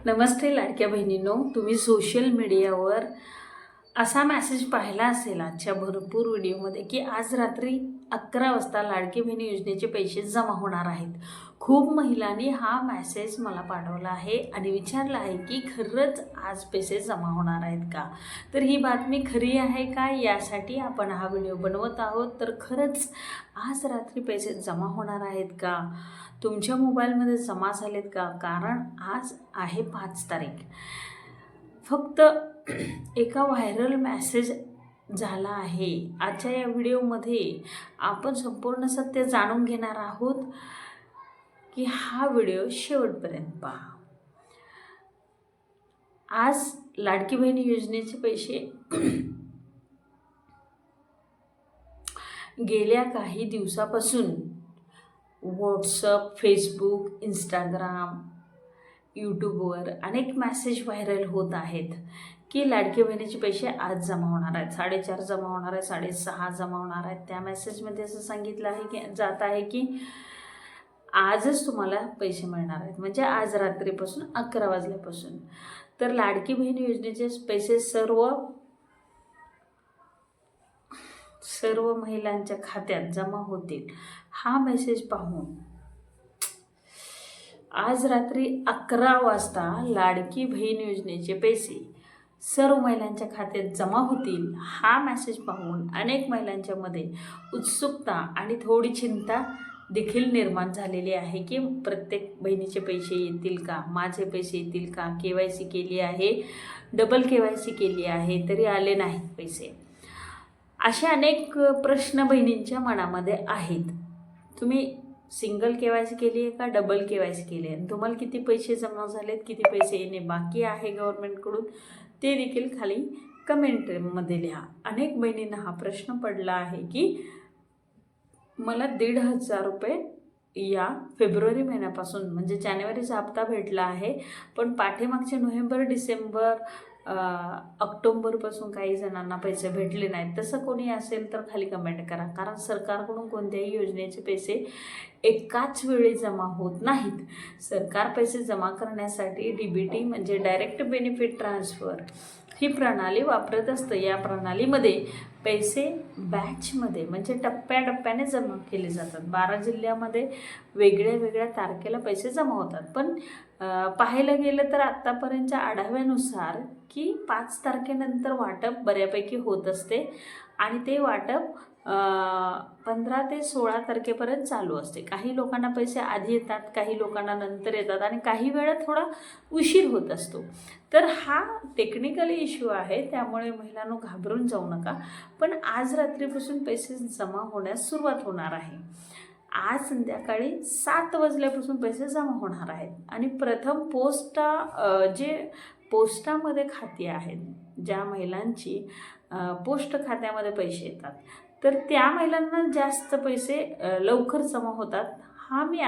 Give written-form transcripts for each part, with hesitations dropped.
नमस्ते लाडक्या बहिणींनो, तुम्ही सोशल मीडियावर असा मेसेज पाहिला असेल आजच्या भरपूर व्हिडिओमध्ये की आज रात्री 11 वाजता लाडकी बहिणी योजनेचे पैसे जमा होणार आहेत. खूप महिलांनी हा मेसेज मला पाठवला आहे आणि विचारला आहे की खरंच आज पैसे जमा होणार आहेत का. तर ही बातमी खरी आहे का यासाठी आपण हा व्हिडिओ बनवत आहोत. तर खरंच आज रात्री पैसे जमा होणार आहेत का, तुमच्या मोबाईलमध्ये जमा झालेत का. कारण आज आहे 5 तारीख. फक्त एका व्हायरल मेसेज झाला आहे. आजच्या या व्हिडिओमध्ये आपण संपूर्ण सत्य जाणून घेणार आहोत की हा व्हिडिओ शेवटपर्यंत पहा. आज लाडकी बहिणी योजनेचे पैसे गेल्या काही दिवसापासून व्हॉट्सअप, फेसबुक, इंस्टाग्राम, यूट्यूबवर अनेक मेसेज व्हायरल होत आहेत की लाडकी बहिणीचे पैसे आज जमा होणार आहेत, 4.5 जमा होणार आहे, 6.5 जमा होणार आहेत. त्या मेसेजमध्ये असं सांगितलं आहे की जात आहे की आजच तुम्हाला पैसे मिळणार आहेत, म्हणजे आज रात्रीपासून 11 वाजल्यापासून. तर लाडकी बहिणी योजनेचे पैसे सर्व महिलांच्या खात्यात जमा होतील. हा मेसेज पाहून आज रात्री 11 वाजता लाडकी बहीण योजनेचे पैसे सर्व महिलांच्या खात्यात जमा होतील. हा मेसेज पाहून अनेक महिलांच्या मध्ये उत्सुकता आणि थोडी चिंता देखील निर्माण झालेली आहे की प्रत्येक बहिणीचे पैसे येतील का, माझे पैसे येतील का. KYC केली आहे, डबल KYC केली आहे, तरी आले नाहीत पैसे. असे अनेक प्रश्न बहिणींच्या मनामध्ये आहेत. तुम्ही सिंगल KYC केली आहे का, डबल KYC केली आहे, तुम्हाला किती पैसे जमा झालेत, किती पैसे येणे बाकी आहे गव्हर्नमेंटकडून, ते देखील खाली कमेंटमध्ये लिहा. अनेक बहिणींना हा प्रश्न पडला आहे की मला 1,500 रुपये या फेब्रुवारी महिन्यापासून म्हणजे जानेवारीचा हप्ता भेटला आहे, पण पाठीमागचे नोव्हेंबर, डिसेंबर, ऑक्टोबरपासून काही जणांना पैसे भेटले नाहीत. तसं कोणी असेल तर खाली कमेंट करा. कारण सरकारकडून कोणत्याही योजनेचे पैसे एकाच वेळी जमा होत नाहीत. सरकार पैसे जमा करण्यासाठी DBT म्हणजे डायरेक्ट बेनिफिट ट्रान्सफर ही प्रणाली वापरत असतं. या प्रणालीमध्ये पैसे बॅचमध्ये म्हणजे टप्प्याटप्प्याने जमा केले जातात. 12 जिल्ह्यामध्ये वेगळ्या वेगळ्या तारखेला पैसे जमा होतात. पण पाहायला गेलं तर आत्तापर्यंतच्या आढाव्यानुसार की 5 तारखेनंतर वाटप बऱ्यापैकी होत असते आणि ते वाटप 15 ते 16 तारखेपर्यंत चालू असते. काही लोकांना पैसे आधी येतात, काही लोकांना नंतर येतात आणि काही वेळा थोडा उशीर होत असतो. तर हा टेक्निकली इश्यू आहे, त्यामुळे महिलांनो घाबरून जाऊ नका. पण आज रात्रीपासून पैसे जमा होण्यास सुरुवात होणार आहे. आज संध्याकाळी 7 वाजल्यापासून पैसे जमा होणार आहेत आणि प्रथम पोस्टामध्ये खाती आहेत, ज्या महिलांची पोस्ट खात्यामध्ये पैसे येतात, तर त्या महिलांना जास्त पैसे लवकर जमा होतात. हा मी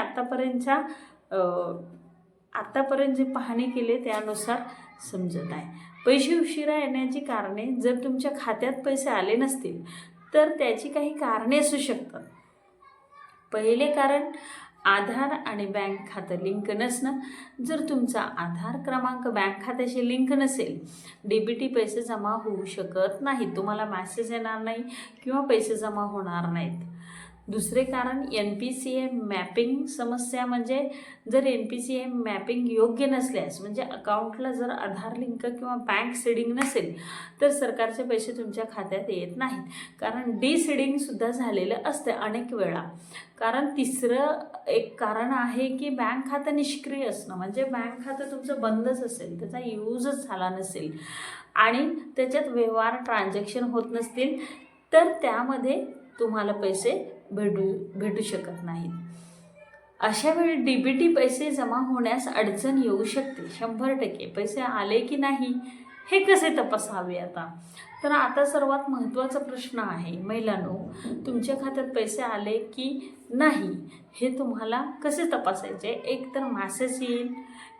आतापर्यंत जे पाहणी केले त्यानुसार समजत आहे. पैसे उशिरा येण्याची कारणे, जर तुमच्या खात्यात पैसे आले नसतील तर त्याची काही कारणे असू शकतात. पहिले कारण आधार आणि बँक खातं लिंक नसणं. जर तुमचा आधार क्रमांक बँक खात्याशी लिंक नसेल, DBT पैसे जमा होऊ शकत नाही, तुम्हाला मेसेज येणार नाही किंवा पैसे जमा होणार नाहीत. दुसरे कारण NPCI मॅपिंग समस्या. म्हणजे जर NPCI मॅपिंग योग्य नसल्यास, म्हणजे अकाउंटला जर आधार लिंक किंवा बँक सीडिंग नसेल तर सरकारचे पैसे तुमच्या खात्यात येत नाहीत. कारण डीसीडिंगसुद्धा झालेलं असतं अनेक वेळा. कारण तिसरं एक कारण आहे की बँक खातं निष्क्रिय असणं. म्हणजे बँक खातं तुमचं बंदच असेल, त्याचा यूजच झाला नसेल आणि त्याच्यात व्यवहार ट्रान्झॅक्शन होत नसतील, तर त्यामध्ये तुम्हाला पैसे भेटू शकत नाहीत. अशा वेळी DBT पैसे जमा होण्यास अडचण येऊ शकते. 100% पैसे आले की नाही हे कसे तपासावे आता. तर आता सर्वात महत्त्वाचा प्रश्न आहे महिलांनो, तुमच्या खात्यात पैसे आले की नाही, हे तुम्हाला कसे तपासायचे? एक तर मॅसेज येईल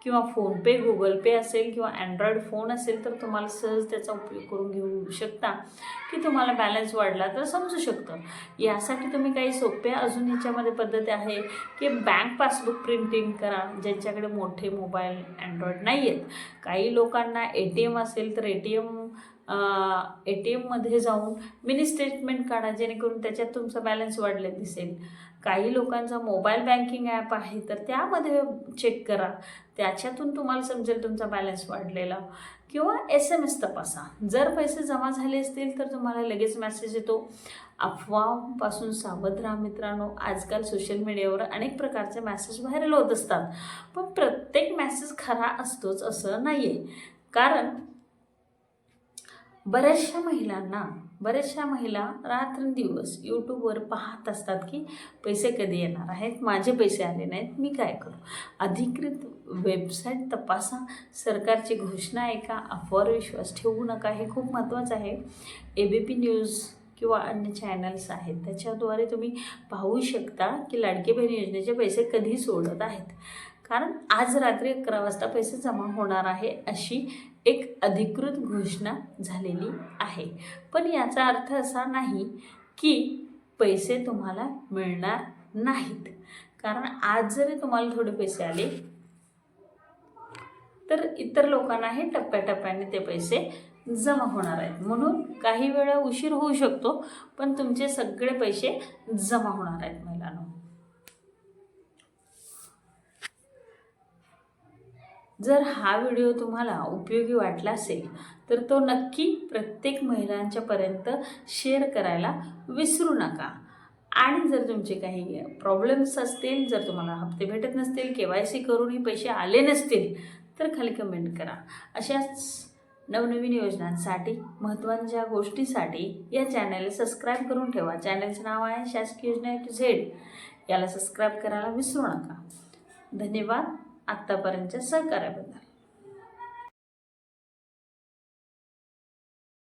किंवा फोनपे, गुगल पे असेल किंवा अँड्रॉईड फोन असेल तर तुम्हाला सहज त्याचा उपयोग करून घेऊ शकता की तुम्हाला बॅलन्स वाढला तर समजू शकतं. यासाठी तुम्ही काही सोप्या अजून ह्याच्यामध्ये पद्धती आहे की बँक पासबुक प्रिंटिंग करा, ज्यांच्याकडे मोठे मोबाईल अँड्रॉईड नाही आहेत. काही लोकांना ATM असेल तर ATMमध्ये जाऊन मिनी स्टेटमेंट काढा, जेणेकरून त्याच्यात तुमचा बॅलन्स वाढले दिसेल. काही लोकांचा मोबाईल बँकिंग ॲप आहे तर त्यामध्ये चेक करा, त्याच्यातून तुम्हाला समजेल तुमचा बॅलन्स वाढलेला. किंवा SMS तपासा, जर पैसे जमा झाले असतील तर तुम्हाला लगेच मेसेज येतो. अफवापासून सावध राहा मित्रांनो. आजकाल सोशल मीडियावर अनेक प्रकारचे मेसेज व्हायरल होत असतात, पण प्रत्येक मेसेज खरा असतोच असं नाही आहे. कारण बऱ्याचशा महिला रात्रंदिवस यूट्यूबवर पाहत असतात की पैसे कधी येणार आहेत, माझे पैसे आले नाहीत, मी काय करू? अधिकृत वेबसाईट तपासा, सरकारची घोषणा ऐका, अफवावर विश्वास ठेवू नका. हे खूप महत्त्वाचं आहे. ABP न्यूज किंवा अन्य चॅनल्स आहेत त्याच्याद्वारे तुम्ही पाहू शकता की लाडकी बहीण योजनेचे पैसे कधी सोडत आहेत. कारण आज रात्री 11 वाजता पैसे जमा होणार आहे अशी एक अधिकृत घोषणा झालेली आहे. पण याचा अर्थ असा नाही की पैसे तुम्हाला मिळणार नाहीत. कारण आज जरी तुम्हाला थोडे पैसे आले तर इतर लोकांनाही टप्प्याटप्प्याने ते पैसे जमा होणार आहेत. म्हणून काही वेळा उशीर होऊ शकतो, पण तुमचे सगळे पैसे जमा होणार आहेत महिलांनो. जर हा व्हिडिओ तुम्हाला उपयोगी वाटला असेल तर तो नक्की प्रत्येक महिलांच्यापर्यंत शेअर करायला विसरू नका. आणि जर तुमचे काही प्रॉब्लेम्स असतील, जर तुम्हाला हप्ते भेटत नसतील, KYC करूनही पैसे आले नसतील तर खाली कमेंट करा. अशाच नवनवीन योजनांसाठी, महत्त्वाच्या गोष्टीसाठी या चॅनलला सबस्क्राईब करून ठेवा. चॅनलचं नाव आहे शासकीय योजना A to Z. याला सबस्क्राईब करायला विसरू नका. धन्यवाद आत्तापर्यंतच्या सहकार्याबद्दल.